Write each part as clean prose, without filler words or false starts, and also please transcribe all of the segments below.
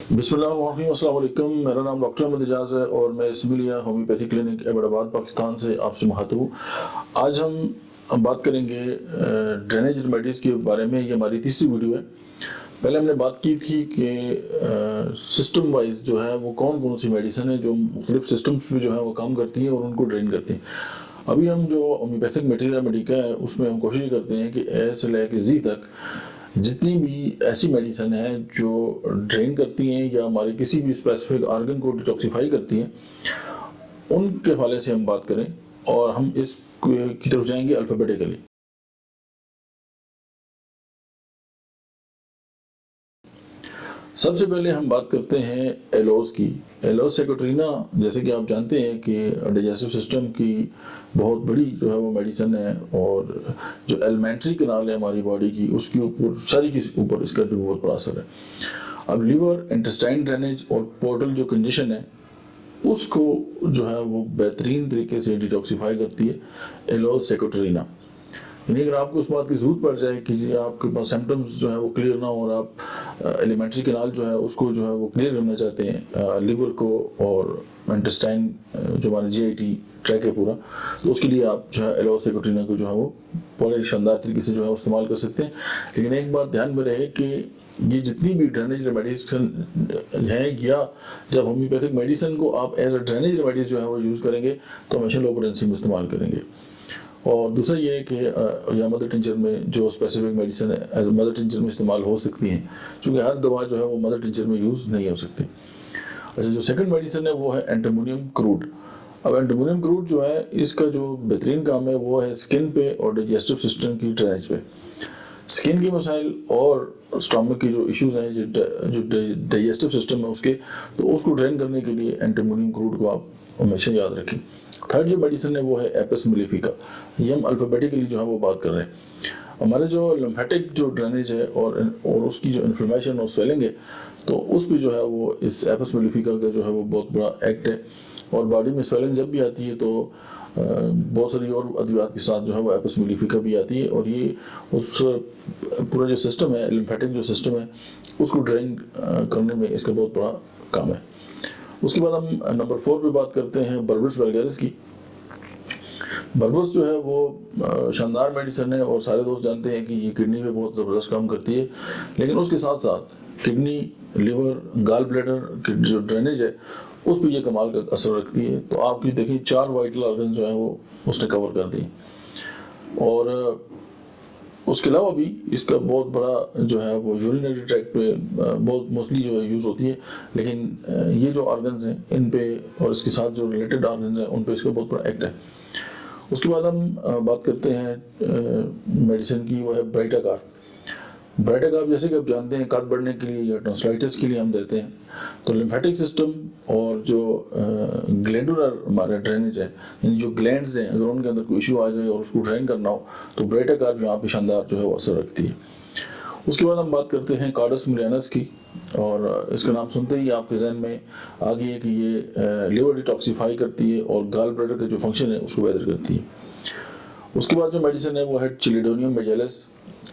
बिस्मिल्लाहिर्रहमानिर्रहीम, अस्सलाम वालेकुम। मेरा नाम डॉक्टर अहमद एजाज है और मैं सिविलिया होम्योपैथी क्लिनिक अहमदाबाद पाकिस्तान से आपसे मुखातिब हूँ। आज हम बात करेंगे ड्रेनेज रेमेडीज़ के बारे में। ये हमारी तीसरी वीडियो है। पहले हमने बात की थी कि सिस्टम वाइज जो है वो कौन कौन सी मेडिसिन है जो मुख्तलिफ सिस्टम्स में जो है वो काम करती हैं और उनको ड्रेन करती हैं। अभी हम जो होम्योपैथिक मटेरियल मेडिका है उसमें हम कोशिश करते हैं कि ए से लेकर जी तक जितनी भी ऐसी मेडिसिन है जो ड्रेन करती हैं या हमारे किसी भी स्पेसिफिक ऑर्गन को डिटॉक्सिफाई करती हैं, उनके हवाले से हम बात करें और हम इस की तरफ जाएंगे अल्फ़ाबेटिकली। सबसे पहले हम बात करते हैं एलोस की। एलोस सेकोट्रीना, जैसे कि आप जानते हैं कि डाइजेस्टिव सिस्टम की बहुत बड़ी जो है वो मेडिसिन है और जो एलिमेंट्री कनाल है हमारी बॉडी की उसके ऊपर सारी के ऊपर इसका जो बहुत बड़ा असर है। अब लिवर, इंटेस्टाइन ड्रेनेज और पोर्टल जो कंडीशन है उसको जो है वो बेहतरीन तरीके से डिटॉक्सिफाई करती है एलोस सेकोट्रीना। यानी अगर आपको उस बात की जरूरत पड़ जाए कि जी आपके पास सिम्टम्स जो है वो क्लियर ना हो और आप एलिमेंट्री कैनाल जो है उसको जो है वो क्लियर करना चाहते हैं, लिवर को और इंटेस्टाइन जो हमारे जीआईटी ट्रैक है पूरा, तो उसके लिए आप जो है एलोसेकोट्रीना को जो है वो बड़े शानदार तरीके से जो है इस्तेमाल कर सकते हैं। लेकिन एक बात ध्यान में रहे कि ये जितनी भी ड्रेनेज रेमेडीज हैं या जब होम्योपैथिक मेडिसिन को आप एज अ ड्रेनेज रेमेडीज जो है वो यूज़ करेंगे तो हमेशा लो पोटेंसी में इस्तेमाल करेंगे। और दूसरा ये है कि या मदर टिंचर में जो स्पेसिफिक मेडिसिन है मदर टिंचर में इस्तेमाल हो सकती हैं, क्योंकि हर दवा जो है वो मदर टिंचर में यूज़ नहीं हो सकती। अच्छा, जो सेकंड मेडिसिन है वो है एंटीमोनियम क्रूड। अब एंटीमोनियम क्रूड जो है इसका जो बेहतरीन काम है वो है स्किन पे और डाइजेस्टिव सिस्टम की ड्रेनेज पे। स्किन के मसाइल और स्टमक के जो इश्यूज हैं जो डाइजेस्टिव सिस्टम है उसके, तो उसको ड्रेन करने के लिए एंटीमोनियम क्रूड को आप हमेशा याद रखें। थर्ड जो मेडिसिन है वो है एपिस मेलिफिका। ये हम अल्फ़ाबेटिकली जो है वो बात कर रहे हैं। हमारे जो लिम्फेटिक जो ड्रेनेज है और उसकी जो इन्फ्लेमेशन और स्वेलिंग है, तो उस पर जो है वो इस एपिस मेलिफिका का जो है वो बहुत बड़ा एक्ट है। और बॉडी में स्वेलिंग जब भी आती है तो बहुत सारी और अद्वियात के साथ जो है वो एपिस मेलिफिका भी आती है और ये उस पूरा जो सिस्टम है, लिम्फेटिक जो सिस्टम है, उसको ड्रेन करने में इसका बहुत बड़ा काम है। उसके बाद हम नंबर 4 पे बात करते हैं बर्बस वल्गैरिस की। बर्बस जो है वो शानदार मेडिसिन है और सारे दोस्त जानते हैं कि ये किडनी पे बहुत ज़बरदस्त काम करती है। लेकिन उसके साथ साथ किडनी, लिवर, गाल ब्लैडर की जो ड्रेनेज है उस पर ये कमाल का असर रखती है। तो आपकी देखिए 4 वाइटल ऑर्गन जो है वो उसने कवर कर दी। और उसके अलावा भी इसका बहुत बड़ा जो है वो यूरिनरी ट्रैक्ट पे बहुत मोस्टली जो है यूज़ होती है। लेकिन ये जो ऑर्गन्स हैं इन पे और इसके साथ जो रिलेटेड ऑर्गन्स हैं उन पे इसका बहुत बड़ा एक्ट है। उसके बाद हम बात करते हैं मेडिसिन की, वो है ब्राइटाकार। ब्राइटाकार जैसे कि आप जानते हैं कद बढ़ने के लिए या टॉन्सिलाइटिस के लिए हम देते हैं। तो लिम्फेटिक सिस्टम और जो ग्लैंडुलर हमारा ड्रेनेज है, यानी जो ग्लैंड्स हैं, अगर उनके अंदर कोई इशू आ जाए और उसको ड्रेन करना हो तो ब्राइटाकार भी यहाँ पे शानदार जो है वो असर रखती है। उसके बाद हम बात करते हैं कार्डस मिलियानस की। और इसका नाम सुनते ही आपके जहन में आ गई है कि ये लिवर डिटॉक्सिफाई करती है और गाल ब्लैडर का जो फंक्शन है उसको बेहतर करती है। उसके बाद जो मेडिसिन है वो है चिलिडोनियम मेजेलिस।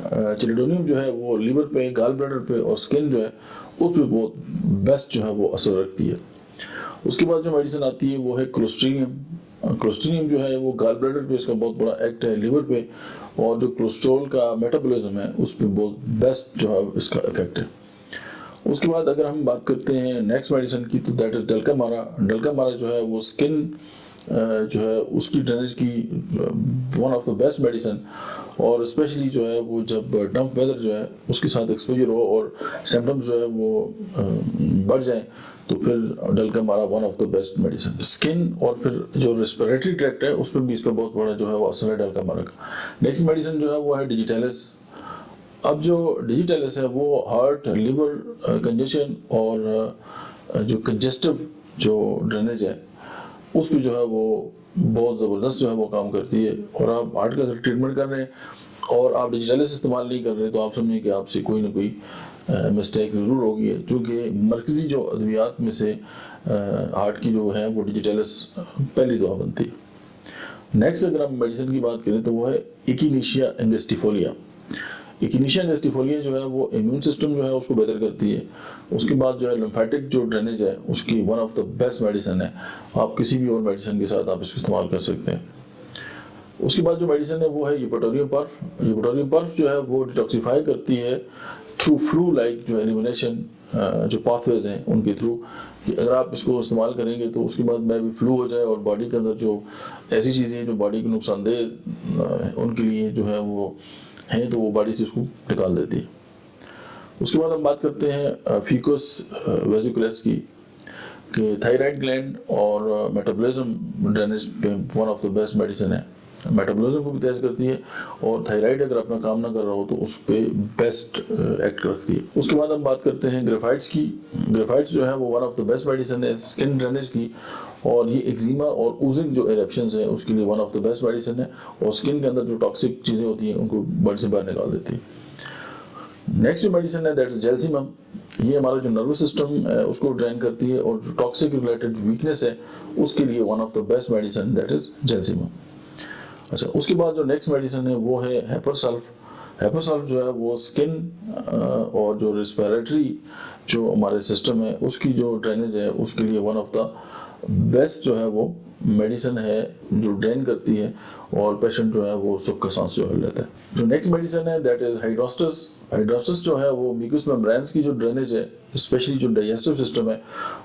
चिलिडोनियम जो है वो लिवर पे, गाल ब्लैडर पे और स्किन जो है उस पर बहुत बेस्ट जो है वो असर रखती है। उसके बाद जो मेडिसिन आती है वो है क्लोस्ट्रीनियम। क्लोस्ट्रीनियम जो है वो गाल ब्लैडर पे इसका बहुत बड़ा एक्ट है, लिवर पे और जो कोलेस्ट्रॉल का मेटाबॉलिज्म है उस पर बहुत बेस्ट जो है इसका इफेक्ट है। उसके बाद अगर हम बात करते हैं नेक्स्ट मेडिसिन की तो दैट इज डल्कामारा। डल्कामारा जो है वो स्किन जो है उसकी ड्रेनेज की one of the best medicine. और स्पेशली जो है वो जब डम्प वेदर जो है उसके साथ एक्सपोजर हो और सिम्टम्स जो है वो बढ़ जाए तो फिर Dulcamara one of the best medicine. Skin और फिर जो रेस्पिरेटरी ट्रैक्ट है उस पर भी इसका बहुत बड़ा जो है वो असर है डल्कामारा का। नेक्स्ट मेडिसिन जो है वो है डिजिटैलिस। अब जो डिजिटैलिस है वो हार्ट, लिवर कंजेशन और जो कंजेस्टिव जो ड्रेनेज है उस पर जो है वो बहुत ज़बरदस्त जो है वो काम करती है। और आप हार्ट का ट्रीटमेंट कर रहे हैं और आप डिजिटैलिस इस्तेमाल नहीं कर रहे तो आप समझिए कि आपसे कोई ना कोई मिस्टेक ज़रूर होगी है, क्योंकि मरकज़ी जो अद्वियात में से हार्ट की जो है वो डिजिटैलिस पहली दवा बनती है। नेक्स्ट अगर हम मेडिसिन की बात करें तो वो है इकिनीशिया एंगस्टिफोलिया। इक्निशिया गैस्ट्रिफोलिया जो है वो इम्यून सिस्टम जो है उसको बेहतर करती है। उसके बाद जो है लिम्फेटिक जो ड्रेनेज है उसकी one of the best medicine है। आप किसी भी और मेडिसिन के साथ आप इसको इस्तेमाल कर सकते हैं। उसके बाद जो मेडिसिन है वो है यूपेटोरियम पर्फ। यूपेटोरियम पर्फ जो है वो डिटॉक्सिफाई करती है थ्रू फ्लू लाइक जो एलिमिनेशन जो पाथवेज हैं उनके थ्रू, कि अगर आप इसको इस्तेमाल करेंगे तो उसके बाद में भी फ्लू हो जाए और बॉडी के अंदर जो ऐसी चीज़ें जो बॉडी को नुकसानदेह उनके लिए जो है वो हैं तो वो बॉडी से उसको निकाल देती है। उसके बाद हम बात करते हैं फीकस वेसिकुलस की, कि थायराइड ग्लैंड और मेटाबॉलिज्म ड्रेनेज पे one of the best medicine है। मेटाबॉलिज्म को भी तेज करती है और थायराइड अगर अपना काम ना कर रहा हो तो उस पर बेस्ट एक्ट रखती है। उसके बाद हम बात करते हैं ग्रेफाइट्स की। ग्रेफाइट्स जो है वो one of the best medicine है स्किन ड्रेनेज की, और ये एक्जिमा और ऊजिंग जो एरप्शंस हैं उसके लिए one of the best medicine है, और स्किन के अंदर जो टॉक्सिक चीज़ें होती हैं उनको बॉडी से बाहर निकाल देती है। नेक्स्ट जो मेडिसिन है दैट इज जेल्सिमम। ये हमारा जो नर्वस सिस्टम है उसको ड्रेन करती है, और जो टॉक्सिक रिलेटेड वीकनेस है उसके लिए one of the best medicine that is Gelsemium. अच्छा, उसके बाद जो नेक्स्ट मेडिसिन है वो है हेपरसल्फ। हेपरसल्फ जो है वो स्किन और जो रेस्पिरेटरी जो हमारे सिस्टम है उसकी जो ड्रेनेज है उसके लिए वन ऑफ द बेस्ट जो है वो मेडिसिन है जो ड्रेन करती है, और पेशेंट जो है वो सुख का सांस जो है लेता है। जो नेक्स्ट मेडिसिन है दैट इज हाइड्रोस्टस। हाइड्रोस्टस जो है वो म्यूकस मेम्ब्रेन्स की जो ड्रेनेज है स्पेशली जो डाइजेस्टिव सिस्टम है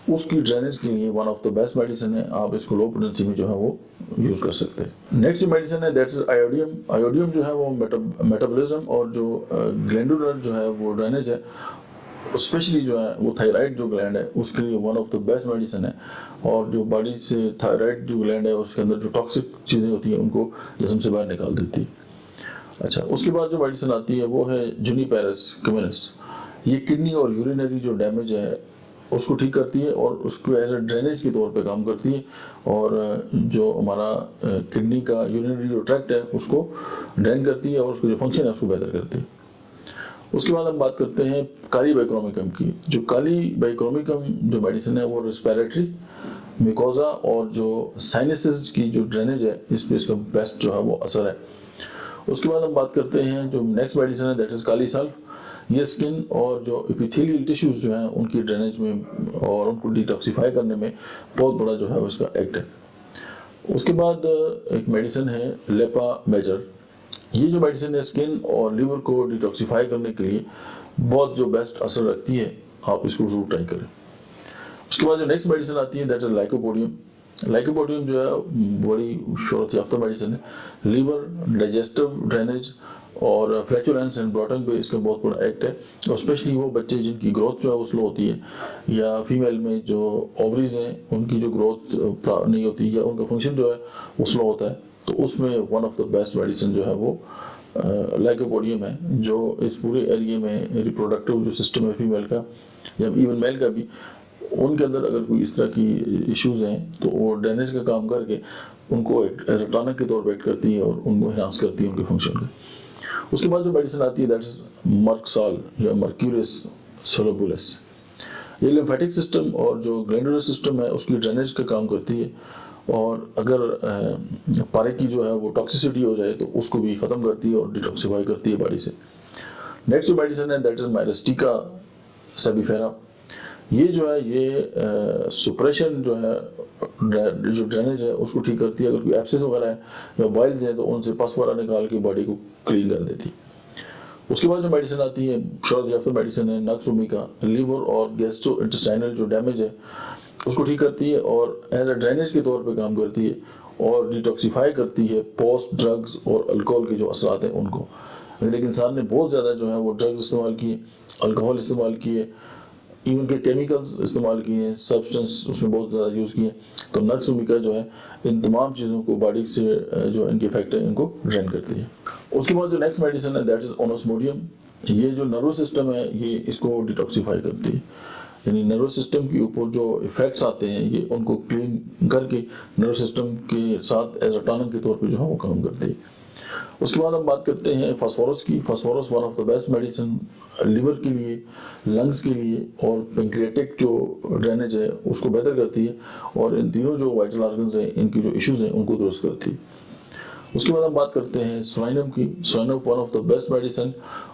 उसकी ड्रेनेज के लिए one of the best medicine है। आप इसको लो पोटेंसी में जो है वो यूज कर सकते हैं। नेक्स्ट जो मेडिसिन है दैट्स आयोडियम। आयोडियम जो है वो मेटाबॉलिज्म और जो ग्लैंडुलर जो है वो ड्रेनेज है स्पेशली जो है वो थायराइड जो ग्लैंड है उसके लिए one of the best medicine है, और जो बॉडी से थायराइड जो ग्लैंड है उसके अंदर जो टॉक्सिक चीज़ें होती हैं उनको जिस्म से बाहर निकाल देती है। अच्छा, उसके बाद जो मेडिसिन आती है वो है जुनिपेरस कम्युनिस। ये किडनी और यूरिनरी जो डैमेज है उसको ठीक करती है और उसको एज ए ड्रेनेज के तौर पे काम करती है, और जो हमारा किडनी का यूरिनरी जो ट्रैक्ट है उसको ड्रेन करती है और उसको जो फंक्शन है उसको बेहतर करती है। उसके बाद हम बात करते हैं काली बाइक्रोमिकम की। जो काली बाइक्रोमिकम जो मेडिसिन है वो रेस्पिरेटरी, म्यूकोजा और जो साइनसेस की जो ड्रेनेज है इस पे इसका बेस्ट जो है वो असर है। उसके बाद हम बात करते हैं जो नेक्स्ट मेडिसिन है दैट इज काली सल्फ। ये स्किन और जो एपिथेलियल टिश्यूज जो हैं उनकी ड्रेनेज में और उनको डिटॉक्सिफाई करने में बहुत बड़ा जो है उसका एक्ट है। उसके बाद एक मेडिसिन है लेपा मेजर। ये जो मेडिसिन है स्किन और लिवर को डिटॉक्सिफाई करने के लिए बहुत जो बेस्ट असर रखती है, आप इसको जरूर ट्राई करें। उसके बाद जो नेक्स्ट मेडिसिन आती है दैट इज लाइकोपोडियम। लाइकोपोडियम जो है बड़ी शोहरत याफ्ता मेडिसिन है। लीवर, डाइजेस्टिव ड्रेनेज और फ्लैचुलेंस एंड ब्लॉटिंग पे इसका बहुत बड़ा एक्ट है, और स्पेशली वो बच्चे जिनकी ग्रोथ जो है वो स्लो होती है, या फीमेल में जो ओवरीज हैं उनकी जो ग्रोथ नहीं होती या उनका फंक्शन जो है वो स्लो होता है, तो उसमें one of the best medicine जो है वो लाइकोपोडियम है, जो इस पूरे एरिया में रिप्रोडक्टिव जो सिस्टम है फीमेल का या इवन मेल का भी, उनके अंदर अगर कोई इस तरह की इश्यूज हैं तो वो ड्रेनेज का काम करके उनको एक टॉनिक के तौर पर एक्ट करती है और उनको एनहांस करती है उनके फंक्शन का। उसके बाद जो मेडिसिन आती है दैट इज मर्कसॉल या मर्क्यूरिस सोलोबुलस। ये लिम्फेटिक सिस्टम और जो ग्लैंडुलर सिस्टम है उसकी ड्रेनेज का काम करती है, और अगर पारे की जो है वो टॉक्सिसिटी हो जाए तो उसको भी ख़त्म करती है और डिटॉक्सिफाई करती है बॉडी से। नेक्स्ट जो मेडिसिन है दैट इज माइरिस्टिका सेबीफेरा। ये जो है ये सुप्रेशन जो है जो ड्रेनेज है उसको ठीक करती है। अगर कोई एब्सेस वगैरह है या बॉइल्स हैं तो उनसे पस वगैरह निकाल के बॉडी को क्लीन कर देती है। उसके बाद जो मेडिसिन आती है शोहरत याफ्ता मेडिसिन है नक्सुमिका। लीवर और गैस्ट्रो इंटेस्टाइनल जो डैमेज है उसको ठीक करती है और एज ए ड्रेनेज के तौर पे काम करती है और डिटॉक्सिफाई करती है पोस्ट ड्रग्स और अल्कोहल के जो असरात हैं उनको। अगर एक इंसान ने बहुत ज़्यादा जो है वो ड्रग्स इस्तेमाल किए, अल्कोहल इस्तेमाल किए, इवन के केमिकल्स इस्तेमाल किए, सब्सटेंस उसमें बहुत ज़्यादा यूज़ किए, तो नक्सुमिका जो है इन तमाम चीज़ों को बॉडी से जो इनके इफेक्ट है इनको ड्रेन करती है। उसके बाद जो नेक्स्ट मेडिसिन है दैट इज ओनोस्मोडियम। ये जो नर्वस सिस्टम है ये इसको डिटॉक्सिफाई करती है, यानी नर्वस सिस्टम के ऊपर जो इफेक्ट्स आते हैं ये उनको क्लीन करके नर्वस सिस्टम के साथ एज अ टॉनिक के तौर पे जो है वो काम करती है। उसके बाद हम बात करते हैं फास्फोरस की। Phosphorus one of the best medicine liver के लिए, लंग्स के लिए और पेंक्रियाटिक जो ड्रेनेज है उसको बेहतर करती है, और इन तीनों जो वाइटल ऑर्गन्स हैं इनकी जो इश्यूज हैं उनको दुरुस्त करती है। उसके बाद हम बात करते हैं सोइनम की। Psorinum one of the best medicine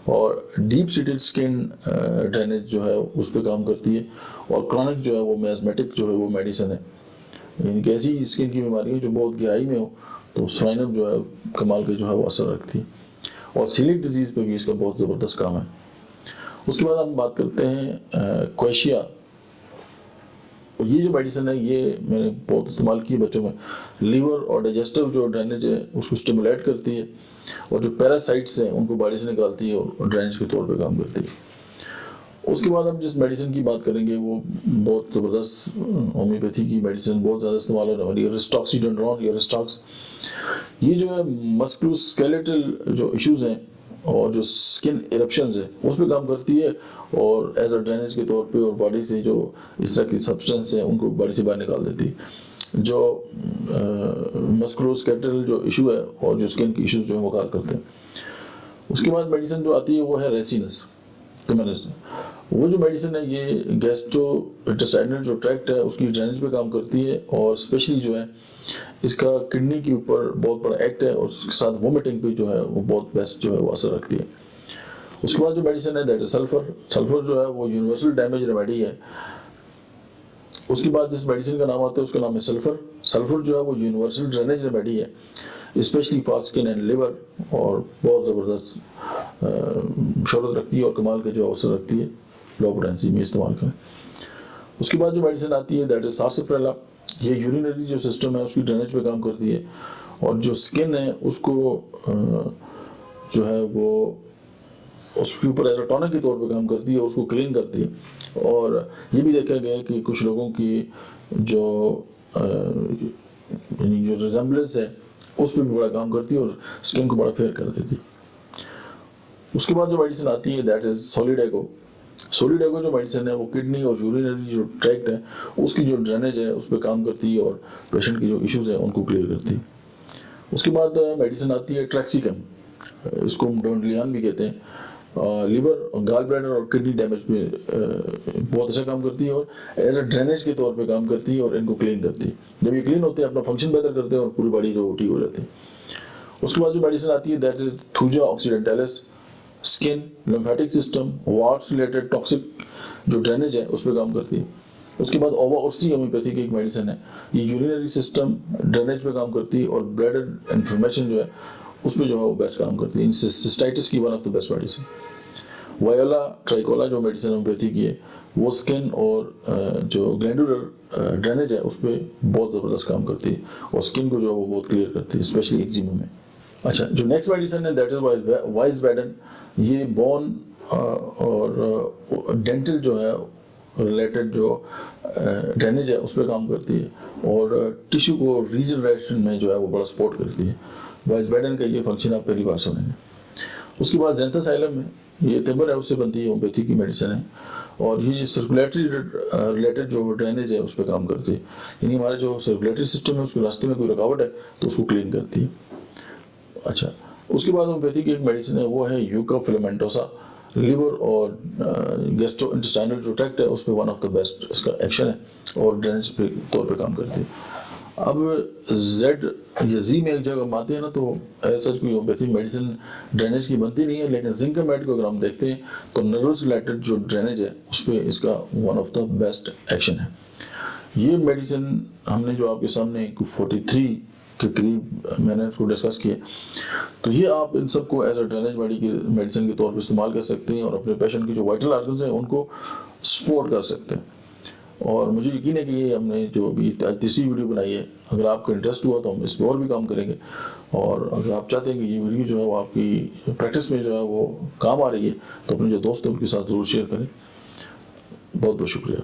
और डीप सीटेड स्किन ड्रेनेज जो है उस पर काम करती है, और क्रॉनिक जो है वो मैजमेटिक जो है वो मेडिसिन है, यानी कि ऐसी स्किन की बीमारी है जो बहुत गहराई में हो तो सोइनम जो है कमाल के जो है वो असर रखती है, और सीलिक डिजीज़ पे भी इसका बहुत ज़बरदस्त काम है। उसके बाद हम बात करते हैं क्वेशिया। और ये जो मेडिसिन है ये मैंने बहुत इस्तेमाल की है बच्चों में। लीवर और डाइजेस्टिव जो ड्रेनेज है उसको स्टिमुलेट करती है, और जो पैरासाइट्स हैं उनको बॉडी से निकालती है और ड्रेनेज के तौर पे काम करती है। उसके बाद हम जिस मेडिसिन की बात करेंगे वो बहुत ज़बरदस्त होम्योपैथी की मेडिसिन बहुत ज़्यादा इस्तेमाल होने वाली है, रिस्टॉक्सीडेंड्रोन या रिस्टॉक्स। ये जो है मस्कुलोस्केलेटल जो इश्यूज हैं और जो स्किन इरप्शंस है उस पर काम करती है, और एज अ ड्रेनेज के तौर पे और बॉडी से जो इस तरह की सब्सटेंस है उनको बॉडी से बाहर निकाल देती है। जो मस्कुलोस्केलेटल जो इशू है और जो स्किन की इश्यूज जो है वो काम करते हैं। उसके बाद मेडिसिन जो आती है वो है रेसिनस। वो जो मेडिसिन है ये गैस्ट्रोइंटेस्टाइनल जो ट्रैक्ट है उसकी ड्रेनेज पे काम करती है, और स्पेशली जो है इसका किडनी के ऊपर बहुत बड़ा एक्ट है, और उसके साथ वोमिटिंग पे जो है वो बहुत बेस्ट जो है वो असर रखती है। उसके बाद जो मेडिसिन है दैट इज सल्फर। सल्फर जो है वो यूनिवर्सल डैमेज रेमेडी है। उसके बाद जिस मेडिसिन का नाम आता है उसका नाम है सल्फर। सल्फर जो है वो यूनिवर्सल ड्रेनेज रेमेडी है, specially for skin and liver, और बहुत ज़बरदस्त शोहरत रखती है और कमाल के जो अवसर रखती है, लो पोटेंसी में इस्तेमाल करें। उसके बाद जो मेडिसिन आती है दैट इज सार्साप्रेला। ये यूरिनरी जो सिस्टम है उसकी ड्रेनेज पे काम करती है, और जो स्किन है उसको जो है वो उसके ऊपर एज अ टॉनिक के तौर पे काम करती है और उसको क्लीन करती है। और ये भी देखा गया है कि कुछ लोगों की जो यानी जो रिजेम्बलेंस है उस पर भी बड़ा काम करती है और स्किन को बड़ा फेयर कर देती है। उसके बाद जो मेडिसिन आती है दैट इज सोलिडेगो। सोलिडेगो जो मेडिसिन है वो किडनी और यूरिनरी जो ट्रैक्ट है उसकी जो ड्रेनेज है उस पर काम करती है, और पेशेंट की जो इश्यूज है उनको क्लियर करती है। उसके बाद मेडिसिन आती है ट्रैक्सिकम, इसको हम डोंडलियान भी कहते हैं। लीवर और गाल ब्लैडर और किडनी डैमेज पे बहुत अच्छा काम करती है, और एज अ ड्रेनेज के तौर पे काम करती है और इनको क्लीन करती है। जब ये क्लीन होते हैं अपना फंक्शन बेहतर करते हैं और पूरी बॉडी जो ठीक हो जाती है। उसके बाद जो मेडिसिन आती है that is Thuja occidentalis. Skin, lymphatic system, warts related toxic जो ड्रेनेज है उस पर काम करती है। उसके बाद ओवा उर्सी होम्योपैथी की एक मेडिसिन है, ये यूरिनरी सिस्टम ड्रेनेज पे काम करती है और ब्लैडर इन्फ्लेमेशन जो है उस पर जो है वो बेस्ट काम करती है। सिस्टाइटिस की one of the best medicine. Viola tricolor जो मेडिसिन होम्योपैथी की है वो स्किन और जो ग्लैंडुलर ड्रेनेज है उस पर बहुत ज़बरदस्त काम करती है, और स्किन को जो है वो बहुत क्लियर करती है, स्पेशली एक्जिमा में। अच्छा, जो नेक्स्ट मेडिसिन है दैट इज वाइसबैडन। ये बोन और डेंटल जो है रिलेटेड जो ड्रेनेज है उस पर काम करती है, और टिश्यू को रीजनरेशन में जो है वो बड़ा सपोर्ट करती है। वाइसबैडन का ये फंक्शन आप पहली बार सुनेंगे। उसके बाद ज़ेंथासाइलम है, ये तिबर है उससे बनती है, होम्योपैथी की मेडिसिन है, और ये सर्कुलेटरी रिलेटेड जो ड्रेनेज है उस पर काम करती है, यानी हमारा जो सर्कुलेटरी सिस्टम है उसके रास्ते में कोई रुकावट है तो उसको क्लीन करती है। अच्छा, उसके बाद होम्योपैथी की एक मेडिसिन है वो है यूका फिलामेंटोसा। लिवर और गैस्ट्रोइंटेस्टाइनल जो ट्रैक्ट है उस पर वन ऑफ द बेस्ट इसका एक्शन है और ड्रेनेज पे तौर पे काम करती है। अब जेड या जी में एक जगह हम आते हैं ना तो सच कोई होम्योपैथी मेडिसिन ड्रेनेज की बनती नहीं है, लेकिन जिंकमेट को अगर हम देखते हैं तो नर्वस रिलेटेड जो ड्रेनेज है उस पर इसका one of the best action है। ये मेडिसिन हमने जो आपके सामने 43 के करीब मैंने उसको डिस्कस किया, तो ये आप इन सबको एज अ ड्रेनेज मेडिसिन के तौर पर इस्तेमाल कर सकते हैं और अपने पेशेंट की जो वाइटल ऑर्गन्स हैं उनको सपोर्ट कर सकते हैं। और मुझे यकीन है कि ये हमने जो अभी तीसरी वीडियो बनाई है, अगर आपका इंटरेस्ट हुआ तो हम इस पर और भी काम करेंगे, और अगर आप चाहते हैं कि ये वीडियो जो है वो आपकी प्रैक्टिस में जो है वो काम आ रही है तो अपने जो दोस्त हैं उनके साथ ज़रूर शेयर करें। बहुत बहुत शुक्रिया।